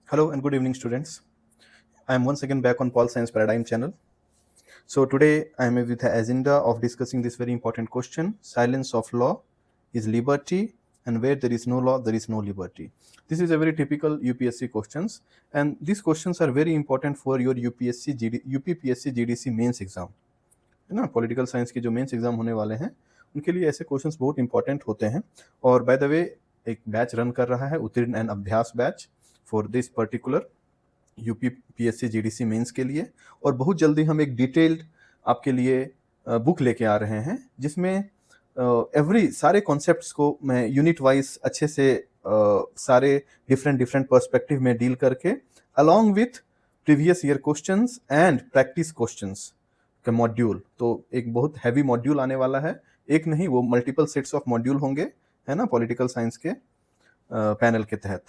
Hello and good evening, students. I am once again back on Paul Science Paradigm channel. So today I am with the agenda of discussing this very important question: silence of law is liberty, and where there is no law, there is no liberty. This is a very typical UPSC questions, and these questions are very important for your UPPSC GDC mains exam, है ना. Political science के जो mains exam होने वाले हैं उनके लिए ऐसे क्वेश्चंस बहुत इंपॉर्टेंट होते हैं. और बाय द वे एक बैच रन कर रहा है, Uttirn and Abhyas batch, for this particular UPPSC GDC mains के लिए. और बहुत जल्दी हम एक डिटेल्ड आपके लिए बुक लेके आ रहे हैं जिसमें सारे कॉन्सेप्ट्स को मैं यूनिट वाइज अच्छे से सारे डिफरेंट पर्सपेक्टिव में डील करके along with previous year questions and practice questions का मॉड्यूल. तो एक बहुत हैवी मॉड्यूल आने वाला है, एक नहीं वो मल्टीपल सेट्स ऑफ मॉड्यूल होंगे, है ना, पॉलिटिकल साइंस के पैनल के तहत.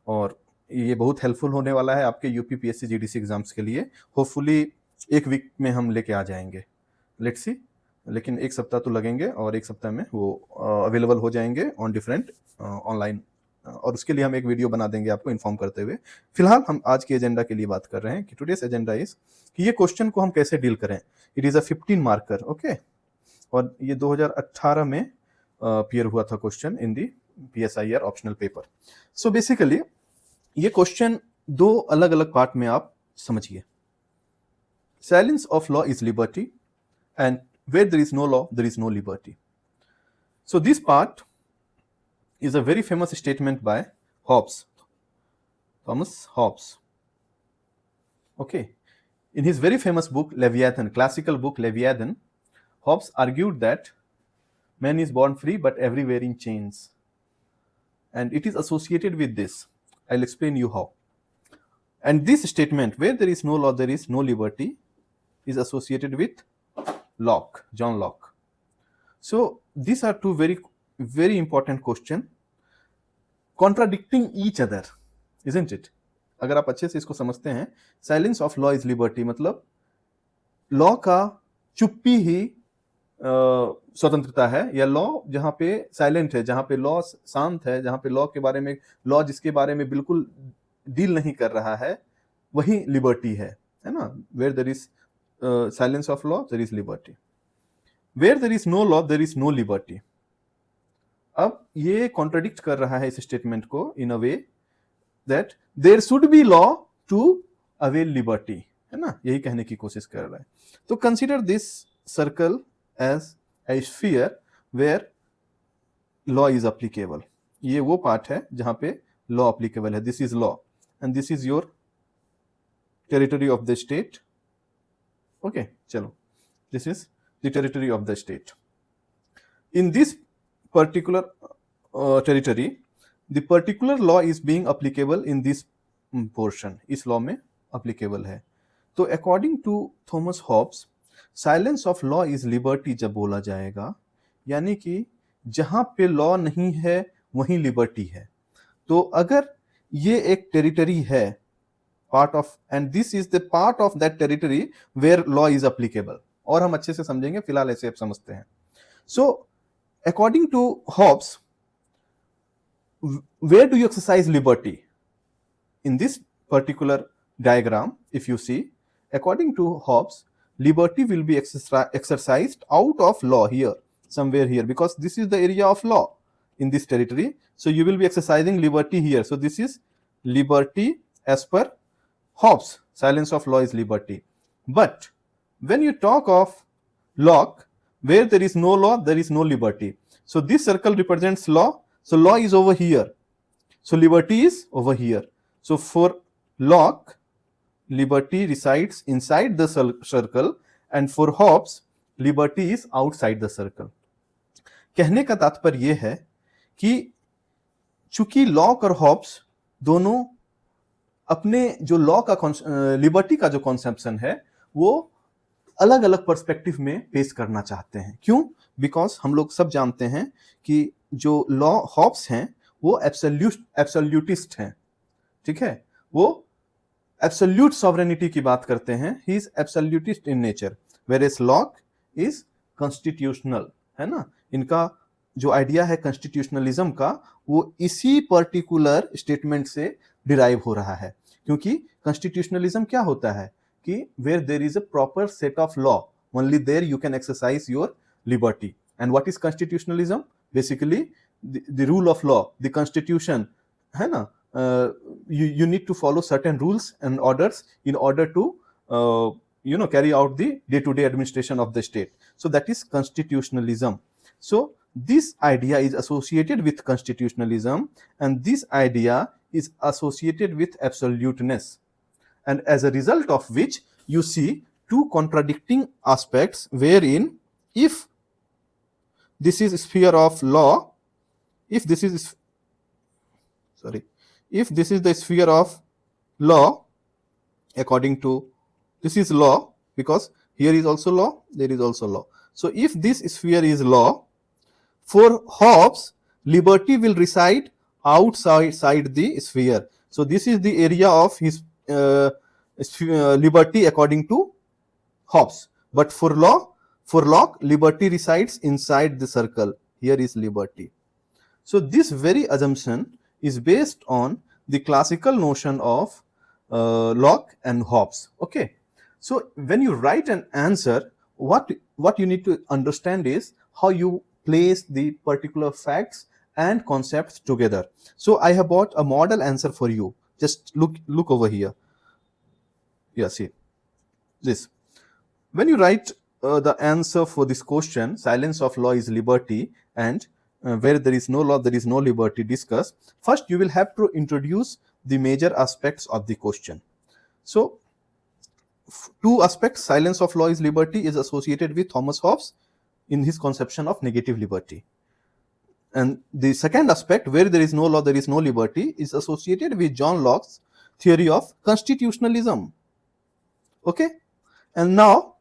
और ये बहुत हेल्पफुल होने वाला है आपके UPPSC GDC एग्जाम्स के लिए. होपफुली एक वीक में हम लेके आ जाएंगे, लेट्स सी. लेकिन एक सप्ताह तो लगेंगे और एक सप्ताह में वो अवेलेबल हो जाएंगे ऑन डिफरेंट ऑनलाइन, और उसके लिए हम एक वीडियो बना देंगे आपको इन्फॉर्म करते हुए. फिलहाल हम आज के एजेंडा के लिए बात कर रहे हैं कि टुडेस एजेंडा इज कि ये क्वेश्चन को हम कैसे डील करें. It is a 15 marker, okay. और ये 2018 में अपीयर हुआ था question in the PSIR optional paper. So basically ये क्वेश्चन दो अलग अलग पार्ट में आप समझिए. Silence of law is liberty and where there is no law there is no liberty. So this part is a very famous statement by Hobbes, Thomas Hobbes. Okay, in his very famous book Leviathan, classical book Leviathan, Hobbes argued that man is born free but everywhere in chains, and it is associated with this. I'll explain you how. And this statement, where there is no law there is no liberty, is associated with Locke, John Locke. So these are two very important question contradicting each other, isn't it? अगर आप अच्छे से इसको समझते हैं, silence of law is liberty मतलब law का चुप्पी ही स्वतंत्रता है, या लॉ जहां पे साइलेंट है, जहां पे लॉ शांत है, जहां पे लॉ के बारे में, लॉ जिसके बारे में बिल्कुल डील नहीं कर रहा है, वही लिबर्टी है ना. Where there is silence of law there is liberty. Where there is no law there is no liberty. अब ये कॉन्ट्रडिक्ट कर रहा है इस स्टेटमेंट को in a way that there should be law to avail liberty, है ना, यही कहने की कोशिश कर रहा है. तो consider this circle as a sphere where law is applicable. ये वो पार्ट है जहां पे लॉ अप्लीकेबल है. This is law and this is your territory of the state. Okay, चलो, this is the territory of the state. In this particular territory, the particular law is being applicable in this portion. इस law में applicable है. तो according to Thomas Hobbes, silence of law is liberty जब बोला जाएगा, यानी कि जहां पे law नहीं है वहीं liberty है. तो अगर ये एक territory है, part of, and this is the part of that territory where law is applicable, और हम अच्छे से समझेंगे, फिलहाल ऐसे आप समझते हैं. So according to Hobbes, where do you exercise liberty? In this particular diagram, if you see, according to Hobbes, liberty will be exercised out of law here, somewhere here, because this is the area of law in this territory. So you will be exercising liberty here. So this is liberty as per Hobbes. Silence of law is liberty. But when you talk of Locke, where there is no law there is no liberty. So this circle represents law, so law is over here, so liberty is over here. So for Locke, liberty resides inside the circle, and for Hobbes, liberty is outside the circle. कहने का तात्पर्य यह है कि चूंकि lock और Hobbs दोनों अपने जो लॉ का लिबर्टी का जो कॉन्सेप्शन है वो अलग अलग पर्सपेक्टिव में पेश करना चाहते हैं. क्यों? बिकॉज हम लोग सब जानते हैं कि जो लॉ हॉब्स हैं वो एब्सोल्यूटिस्ट हैं, ठीक है, वो एब्सोल्यूट सॉवरेनिटी की बात करते हैं. He is absolutist in nature, whereas lock is constitutional, है ना. इनका जो आइडिया है कॉन्स्टिट्यूशनलिज्म का वो इसी पर्टिकुलर स्टेटमेंट से डिराइव हो रहा है. क्योंकि कॉन्स्टिट्यूशनलिज्म क्या होता है कि where there is a proper set of law, only there you can exercise your liberty. And what is constitutionalism? Basically the rule of law, the constitution, है ना. You need to follow certain rules and orders in order to carry out the day-to-day administration of the state. So that is constitutionalism. So this idea is associated with constitutionalism, and this idea is associated with absoluteness, and as a result of which you see two contradicting aspects, wherein if this is sphere of law, if this is the sphere of law, according to this is law, because here is also law, there is also law. So if this sphere is law, for Hobbes, liberty will reside outside the sphere. So this is the area of his liberty according to Hobbes. But for Locke, liberty resides inside the circle. Here is liberty. So this very assumption is based on the classical notion of Locke and Hobbes. Okay. So when you write an answer, what you need to understand is how you place the particular facts and concepts together. So I have brought a model answer for you. Just look over here. Yeah, see this. When you write the answer for this question, silence of law is liberty, and where there is no law, there is no liberty, discuss. First, you will have to introduce the major aspects of the question. So, two aspects: silence of law is liberty is associated with Thomas Hobbes in his conception of negative liberty. And the second aspect, where there is no law, there is no liberty, is associated with John Locke's theory of constitutionalism. Okay. And now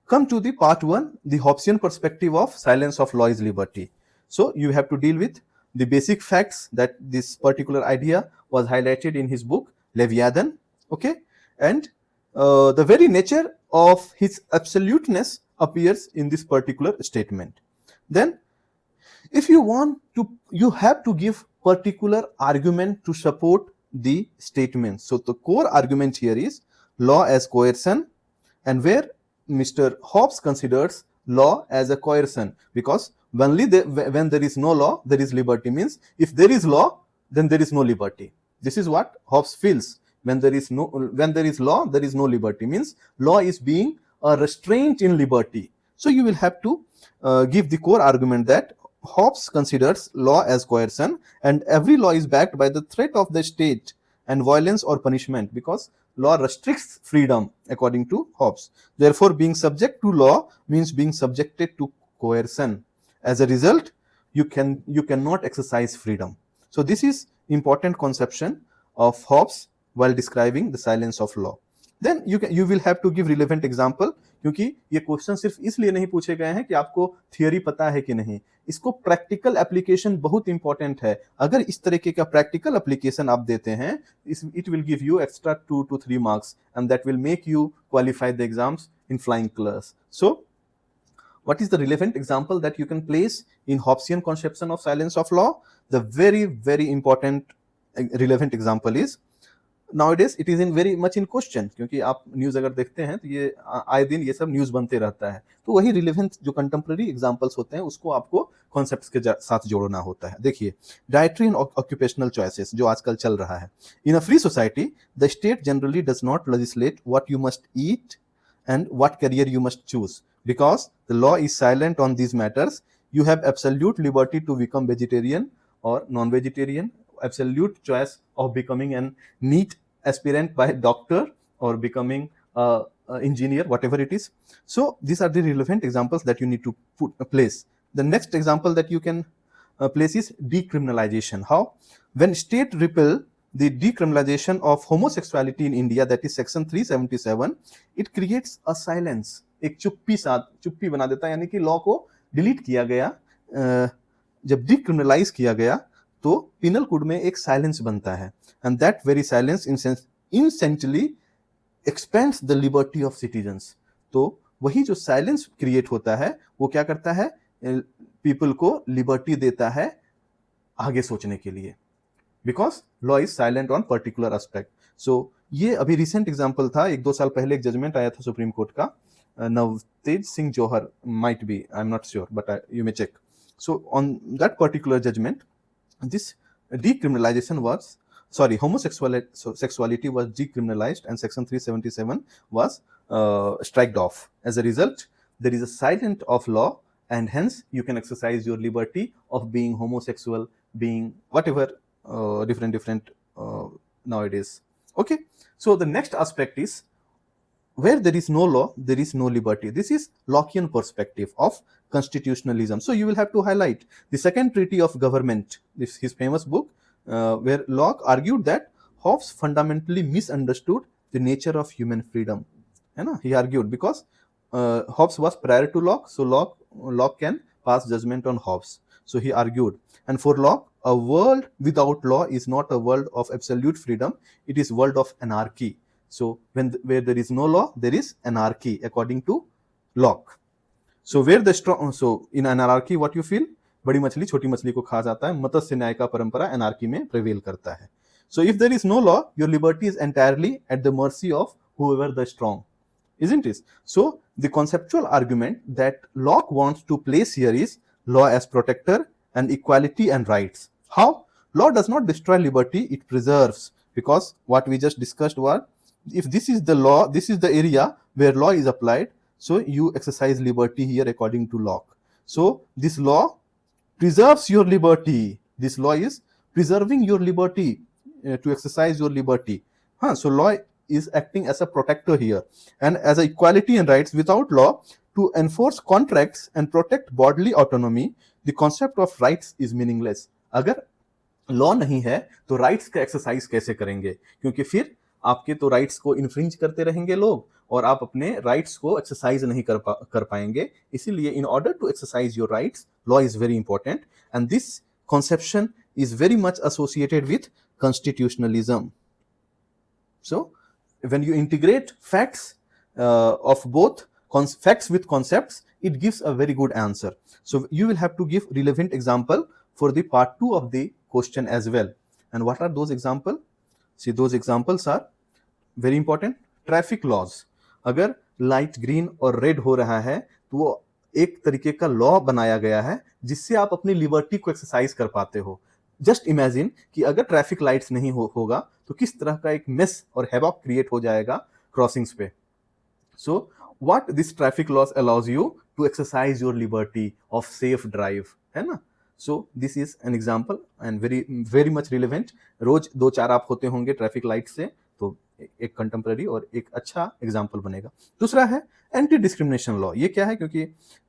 come to the part 1, the Hobbesian perspective of silence of law is liberty. So you have to deal with the basic facts that this particular idea was highlighted in his book Leviathan. Okay. And the very nature of his absoluteness appears in this particular statement. Then if you want to, you have to give particular argument to support the statement. So the core argument here is law as coercion, and where Mr. Hobbes considers law as a coercion, because when there is no law, there is liberty. Means if there is law, then there is no liberty. This is what Hobbes feels. When there is law, there is no liberty. Means law is being a restraint in liberty. So you will have to give the core argument that Hobbes considers law as coercion, and every law is backed by the threat of the state and violence or punishment, because law restricts freedom according to Hobbes. Therefore, being subject to law means being subjected to coercion. As a result, you cannot exercise freedom. So this is important conception of Hobbes while describing the silence of law. Then you will have to give relevant example, क्योंकि ये question सिर्फ इसलिए नहीं पूछे गए हैं कि आपको थियोरी पता है कि नहीं, इसको प्रैक्टिकल एप्लीकेशन बहुत इंपॉर्टेंट है. अगर इस तरीके का प्रैक्टिकल एप्लीकेशन आप देते हैं, it will give you extra 2 to 3 marks, and that will make you qualify the exams in flying colors. So what is the relevant example that you can place in Hobbesian conception of silence of law? The very, very important relevant example is, nowadays it is in very much in question, क्योंकि आप news अगर देखते हैं तो ये आए दिन ये सब न्यूज बनते रहता है, तो वही रिलेवेंट जो कंटेम्प्रेरी एग्जांपल्स होते हैं उसको आपको कॉन्सेप्ट्स के साथ जोड़ना होता है. देखिए, डाइटरी एंड ऑक्यूपेशनल चॉइसेस जो आजकल चल रहा है. In a free society the state generally does not legislate what you must eat and what career you must choose, because the law is silent on these matters. You have absolute liberty to become vegetarian or non-vegetarian, absolute choice of becoming an NEET aspirant by doctor or becoming a engineer, whatever it is. So these are the relevant examples that you need to place. The next example that you can place is decriminalization. How? When state repeal the decriminalization of homosexuality in India, that is section 377, it creates a silence. एक चुप्पी बना देता है, यानी कि law को delete किया गया. जब डिक्रिमिनलाइज किया गया तो पिनल कोड में एक साइलेंस बनता है, and that very silence incessantly expends the liberty of citizens. तो वही जो साइलेंस क्रिएट होता है वो क्या करता है, पीपल को लिबर्टी देता है आगे सोचने के लिए. Because law is silent on particular aspect. So ये अभी रिसेंट एग्जाम्पल था, 1-2 साल पहले एक जजमेंट आया था सुप्रीम कोर्ट का, नवतेज सिंह जौहर might be, I'm not sure, but you may check. So on that particular judgment, this decriminalization was, sorry, homosexuality was decriminalized and section 377 was striked off. As a result, there is a silent of law, and hence you can exercise your liberty of being homosexual, being whatever, different nowadays. Okay, so the next aspect is, where there is no law, there is no liberty. This is Lockean perspective of constitutionalism. So you will have to highlight the Second Treaty of Government, this his famous book, where Locke argued that Hobbes fundamentally misunderstood the nature of human freedom. He argued because Hobbes was prior to Locke, so Locke can pass judgment on Hobbes. So he argued, and for Locke, a world without law is not a world of absolute freedom; it is world of anarchy. So where there is no law, there is anarchy, according to Locke. So where the strong, so in anarchy, what you feel? बड़ी मछली छोटी मछली को खा जाता है, मत्स्य न्याय का परंपरा एनार्की में प्रिवेल करता है. So if there is no law, your liberty is entirely at the mercy of whoever the strong, isn't it? So the conceptual argument that Locke wants to place here is law as protector and equality and rights. How? Law does not destroy liberty, it preserves, because what we just discussed was, if this is the law, this is the area where law is applied, so you exercise liberty here according to Locke. So this law preserves your liberty. This law is preserving your liberty, to exercise your liberty. So law is acting as a protector here, and as a equality and rights. Without law to enforce contracts and protect bodily autonomy, the concept of rights is meaningless. अगर law नहीं है तो rights का exercise कैसे करेंगे, क्योंकि फिर आपके तो राइट्स को इन्फ्रिंज करते रहेंगे लोग, और आप अपने राइट्स को एक्सरसाइज नहीं कर पाएंगे. इसीलिए in order to exercise your rights, law is very important, and this conception is very much associated with constitutionalism. So when you integrate facts of both facts with concepts, it gives a very good answer. So you will have to give relevant example for the part 2 of the question as well. And what are those examples? See, those examples are very important. Traffic laws. अगर light green और red हो रहा है तो वो एक तरीके का लॉ बनाया गया है जिससे आप अपनी लिबर्टी को एक्सरसाइज कर पाते हो. जस्ट इमेजिन कि अगर ट्रैफिक लाइट्स नहीं होगा तो किस तरह का एक मेस और हैवॉक क्रिएट हो जाएगा क्रॉसिंग्स पे. So what this traffic laws allows you to exercise your liberty of safe drive, है ना. So this is an example and very much relevant. रोज 2-4 आप होते होंगे ट्रैफिक लाइट से, तो एक कंटेम्पररी और एक अच्छा एग्जाम्पल बनेगा. दूसरा है एंटी डिस्क्रिमिनेशन लॉ. ये क्या है? क्योंकि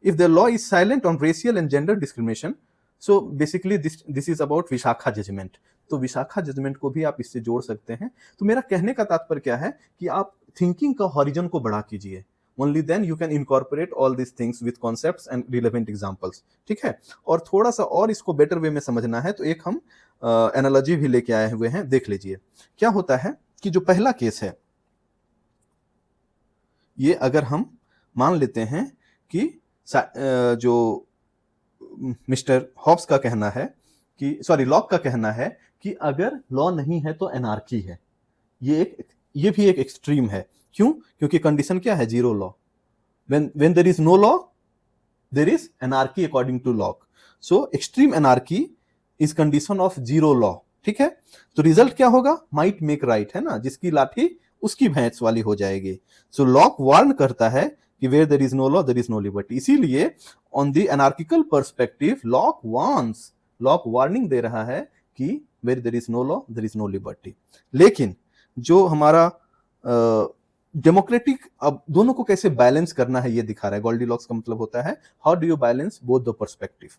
if the law is silent on racial and gender discrimination, so basically this is about Vishaka judgment. तो विशाखा जजमेंट को भी आप इससे जोड़ सकते हैं. तो मेरा कहने का तात्पर्य क्या है कि आप थिंकिंग का हॉरिजन को बढ़ा कीजिए. Only then you can incorporate all these things with concepts and relevant examples. ठीक है. और थोड़ा सा और इसको बेटर वे में समझना है तो एक हम एनालॉजी भी लेके आए हुए हैं, देख लीजिए. क्या होता है कि जो पहला केस है, ये अगर हम मान लेते हैं कि जो मिस्टर हॉब्स का कहना है कि, सॉरी, लॉक का कहना है कि अगर लॉ नहीं है तो एनार्की है. ये भी एक एक्सट्रीम है. क्यों? क्योंकि कंडीशन क्या है? Zero law. when there is no law, there is anarchy according to Locke. So extreme anarchy is condition of zero law. ठीक है. तो रिजल्ट क्या होगा? might make right, है ना. जिसकी लाठी उसकी भैंस वाली हो जाएगी. So Locke वार्न करता है कि where there is no law, there is no liberty. इसीलिए on the anarchical perspective, Locke warning दे रहा है कि where there is no law, there is no liberty. लेकिन जो हमारा डेमोक्रेटिक, अब दोनों को कैसे बैलेंस करना है ये दिखा रहा है. गोल्डीलॉक्स का मतलब होता है how do you balance both the perspective.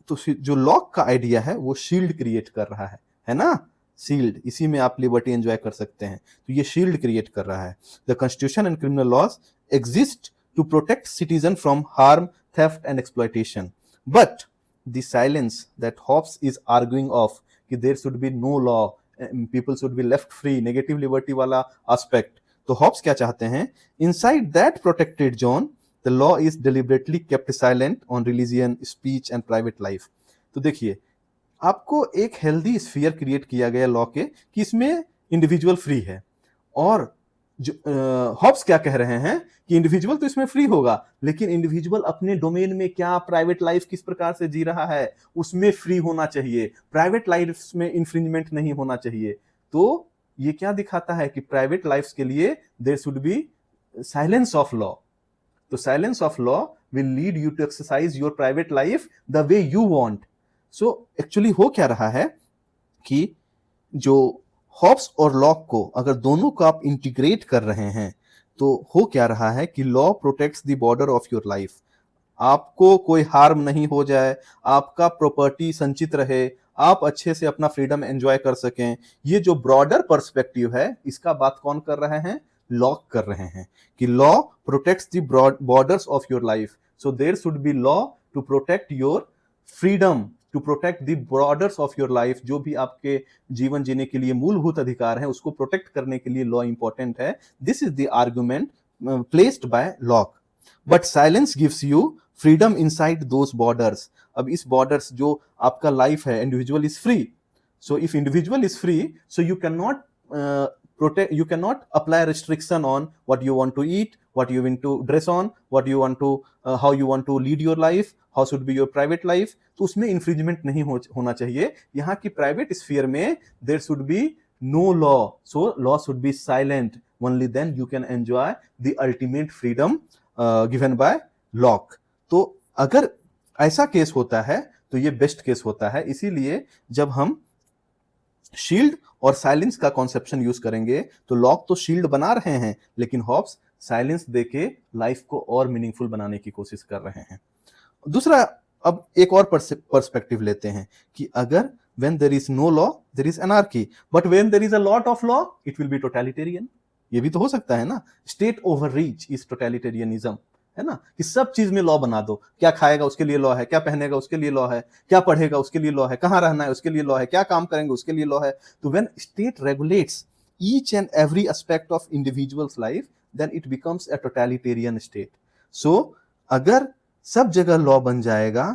तो जो लॉक का आइडिया है वो शील्ड क्रिएट कर रहा है ना. शील्ड, इसी में आप लिबर्टी एंजॉय कर सकते हैं. तो ये शील्ड क्रिएट कर रहा है. The constitution and criminal laws exist to protect citizen from harm, theft and exploitation. But the silence that Hobbes is arguing of कि there should be no law, people should be left free, negative liberty वाला aspect. तो Hobbes क्या चाहते हैं? Inside that protected zone the law is deliberately kept silent on religion, speech and private life. तो देखिए, आपको एक हेल्दी स्फीयर क्रिएट किया गया लॉ के कि इसमें इंडिविजुअल फ्री है। और जो हॉब्स क्या कह रहे हैं कि इंडिविजुअल तो इसमें फ्री होगा, लेकिन इंडिविजुअल अपने डोमेन में क्या प्राइवेट लाइफ किस प्रकार से जी रहा है उसमें फ्री होना चाहिए, प्राइवेट लाइफ में इंफ्रिंजमेंट नहीं होना चाहिए। तो ये क्या दिखाता है कि प्राइवेट लाइफ के लिए there should be silence of law. तो silence of law will lead you to exercise your private life the way you want. So actually हो क्या रहा है कि जो हॉब्स और लॉक को अगर दोनों को आप इंटीग्रेट कर रहे हैं तो हो क्या रहा है कि law protects the border of your life. आपको कोई हार्म नहीं हो जाए, आपका प्रॉपर्टी संचित रहे, आप अच्छे से अपना फ्रीडम एंजॉय कर सकें। ये जो ब्रॉडर पर्सपेक्टिव है इसका बात कौन कर रहे हैं? लॉ कर रहे हैं कि law protects the borders of your life. So there should be law to protect your freedom, to protect the borders of your life. जो भी आपके जीवन जीने के लिए मूलभूत अधिकार है उसको प्रोटेक्ट करने के लिए लॉ इंपॉर्टेंट है। This is the argument placed bye lock. But silence gives you freedom inside those borders. अब इस बॉर्डर्स जो आपका लाइफ है, individual is free. So if individual is free, so you can not protect, you cannot apply restriction on what you want to eat, what you want to dress on, what you want to how you want to lead your life, how should be your private life। तो उसमें infringement नहीं होना चाहिए। यहाँ की private sphere में there should be no law, so law should be silent, only then you can enjoy the ultimate freedom given by Locke। तो अगर ऐसा केस होता है तो ये बेस्ट केस होता है। इसीलिए जब हम शील्ड और साइलेंस का कॉन्सेप्शन यूज करेंगे तो लॉक तो शील्ड बना रहे हैं, लेकिन हॉब्स साइलेंस देके लाइफ को और मीनिंगफुल बनाने की कोशिश कर रहे हैं। दूसरा, अब एक और पर्सपेक्टिव लेते हैं कि अगर when there is no law there is anarchy, but when there is a lot of law it will be totalitarian। ये भी तो हो सकता है ना। स्टेट ओवररीच इज टोटलिटेरियनिज्म, है ना, कि सब चीज में लॉ बना दो। क्या खाएगा उसके लिए लॉ है, क्या पहनेगा उसके लिए लॉ है, क्या पढ़ेगा उसके लिए लॉ है, कहाँ रहना है उसके लिए लॉ है, क्या काम करेंगे उसके लिए लॉ है। तो when state regulates each and every aspect of individuals life then it becomes a totalitarian state. So अगर सब जगह लॉ बन जाएगा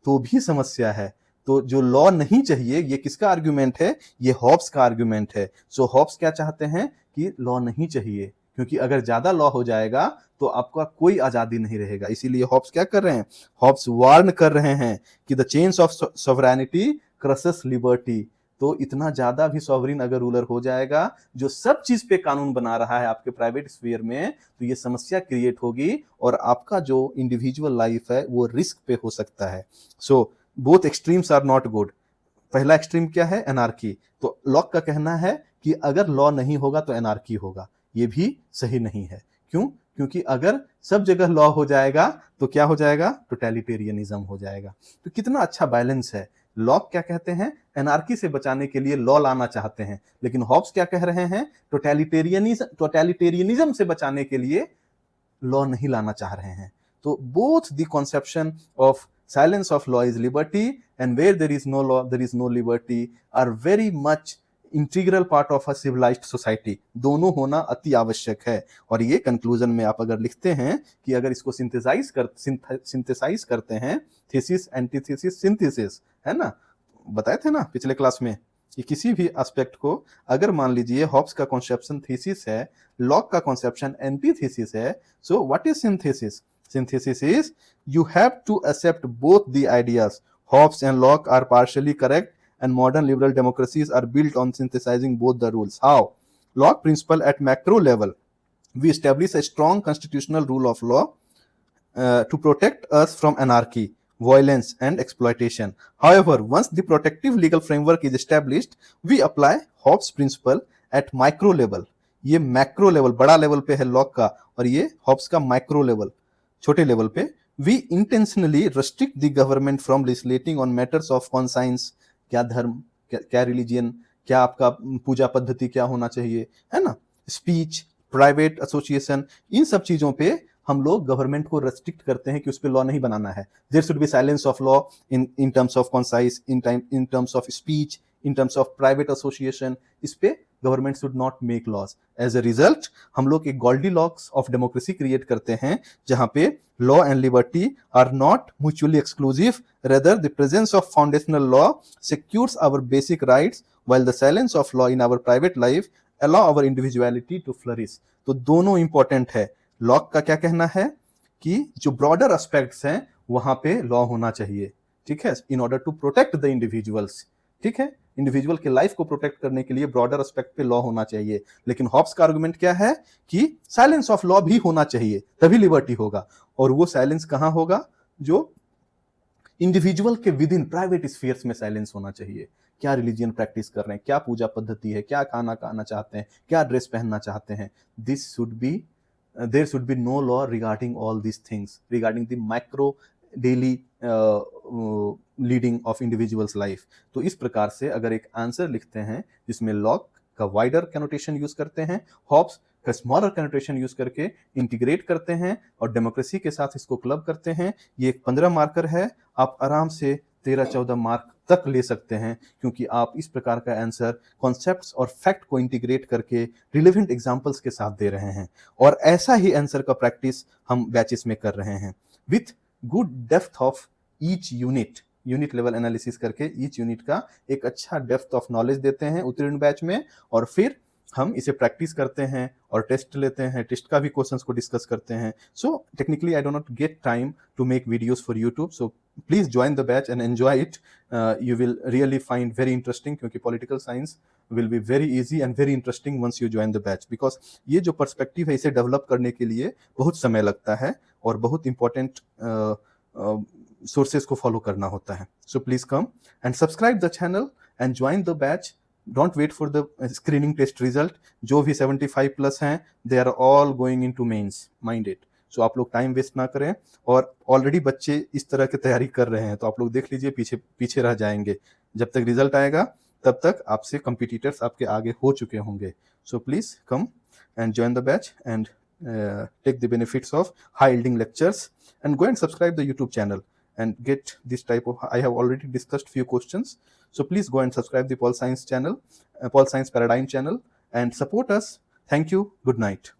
तो भी समस्या है। तो जो लॉ नहीं चाहिए, ये किसका आर्गुमेंट है? ये हॉब्स का आर्गुमेंट है। सो हॉब्स क्या चाहते हैं कि लॉ नहीं चाहिए, क्योंकि अगर ज्यादा लॉ हो जाएगा तो आपका कोई आजादी नहीं रहेगा। इसीलिए हॉब्स क्या कर रहे हैं? हॉब्स वार्न कर रहे हैं कि the chains of sovereignty crosses liberty. तो इतना ज्यादा भी सॉवरिन अगर रूलर हो जाएगा जो सब चीज पे कानून बना रहा है आपके प्राइवेट स्फीयर में, तो ये समस्या क्रिएट होगी और आपका जो इंडिविजुअल लाइफ है वो रिस्क पे हो सकता है। So both extremes are not good. पहला एक्सट्रीम क्या है? एनार्की। तो लॉक का कहना है कि अगर लॉ नहीं होगा तो एनार्की होगा। ये भी सही नहीं है। क्यों? क्योंकि अगर सब जगह लॉ हो जाएगा तो क्या हो जाएगा? टोटलिटेरियनिज्म हो जाएगा। तो कितना अच्छा बैलेंस है। लॉक क्या कहते हैं? एनार्की से बचाने के लिए लॉ लाना चाहते हैं, लेकिन हॉब्स क्या कह रहे हैं? टोटलिटेरियनिज्म से बचाने के लिए लॉ नहीं लाना चाह रहे हैं। तो both the conception of silence of law is liberty and where there is no law there is no liberty are very much integral part of a civilized society. दोनों होना अति आवश्यक है। और ये कंक्लूजन में आप अगर लिखते हैं कि अगर इसको सिंथेसाइज करते हैं, थीसिस, एंटीथीसिस, सिंथेसिस, है ना, बताए थे ना पिछले क्लास में कि किसी भी एस्पेक्ट को अगर मान लीजिए हॉब्स का कॉन्सेप्शन थीसिस है, लॉक का कॉन्सेप्शन एंटीथीसिस है, so what is synthesis? Synthesis is you have to accept both the ideas. Hobbes and Locke are partially correct and modern liberal democracies are built on synthesizing both the rules. How? Locke principle at macro level. We establish a strong constitutional rule of law to protect us from anarchy, violence and exploitation. However, once the protective legal framework is established, we apply Hobbes principle at micro level. ये macro level, बड़ा level पे है Locke का, और ये Hobbes का micro level, छोटे level पे। We intentionally restrict the government from legislating on matters of conscience. क्या धर्म, क्या रिलीजियन, क्या आपका पूजा पद्धति क्या होना चाहिए, है ना, स्पीच, प्राइवेट एसोसिएशन, इन सब चीजों पे हम लोग गवर्नमेंट को रेस्ट्रिक्ट करते हैं कि उस पर लॉ नहीं बनाना है। There should be silence of law in terms of conscience, in terms of speech, in terms of private association. इस पे government should not make laws. As a result हम लोग एक गोल्डीलॉक्स ऑफ डेमोक्रेसी क्रिएट करते हैं, जहां पे law and liberty are not mutually exclusive, rather the presence of foundational law secures our basic rights while the silence of law in our private life allow our individuality to flourish। तो दोनों important है। Locke का क्या कहना है कि जो broader aspects हैं वहां पे लॉ होना चाहिए, ठीक है, in order to protect the individuals, ठीक है, इंडिविजुअल के लाइफ को प्रोटेक्ट करने के लिए ब्रॉडर एस्पेक्ट पे लॉ होना चाहिए। लेकिन हॉब्स का आर्गुमेंट क्या है कि साइलेंस ऑफ लॉ भी होना चाहिए, तभी लिबर्टी होगा। और वो साइलेंस कहां होगा? जो इंडिविजुअल के विद इन प्राइवेट स्फीयर्स में साइलेंस होना चाहिए। क्या रिलीजियन प्रैक्टिस कर रहे हैं, क्या पूजा पद्धति है, क्या खाना खाना चाहते हैं, क्या ड्रेस पहनना चाहते हैं, this should be there should be no law regarding all this things, regarding the micro daily leading of individuals life. तो इस प्रकार से अगर एक आंसर लिखते हैं जिसमें लॉक का वाइडर कनोटेशन यूज करते हैं, हॉब्स का स्मॉलर कनोटेशन यूज करके इंटीग्रेट करते हैं और डेमोक्रेसी के साथ इसको क्लब करते हैं, ये एक 15 मार्कर है। आप आराम से 13-14 मार्क तक ले सकते हैं, क्योंकि आप इस प्रकार का आंसर कॉन्सेप्ट्स और फैक्ट को इंटीग्रेट करके रिलेवेंट एग्जांपल्स के साथ दे रहे हैं। और ऐसा ही आंसर का प्रैक्टिस हम बैचेस में कर रहे हैं with good depth of each unit level analysis करके ईच यूनिट का एक अच्छा डेप्थ ऑफ नॉलेज देते हैं उत्तीर्ण बैच में, और फिर हम इसे प्रैक्टिस करते हैं और टेस्ट लेते हैं, टेस्ट का भी क्वेश्चंस को डिस्कस करते हैं। So technically I do not get time to make videos for YouTube, so please join the batch and enjoy it. You will really find very interesting, क्योंकि political science will be very easy and very interesting once you join the batch, because ये जो perspective है इसे develop करने के लिए बहुत समय लगता है और बहुत इंपॉर्टेंट सोर्सेज को फॉलो करना होता है। So please come and subscribe the channel and join the batch. Don't wait for the screening test result। जो भी 75+ हैं they are all going into mains, mind it। So आप लोग टाइम वेस्ट ना करें, और ऑलरेडी बच्चे इस तरह की तैयारी कर रहे हैं तो आप लोग देख लीजिए, पीछे रह जाएंगे। जब तक रिजल्ट आएगा तब तक आपसे कंपटीटर्स आपके आगे हो चुके होंगे। So please come and join the batch and take the benefits of high yielding lectures, and go and subscribe the YouTube channel and get this type of, I have already discussed few questions, so please go and subscribe the Pol Science channel, Pol Science Paradigm channel, and support us. Thank you. Good night.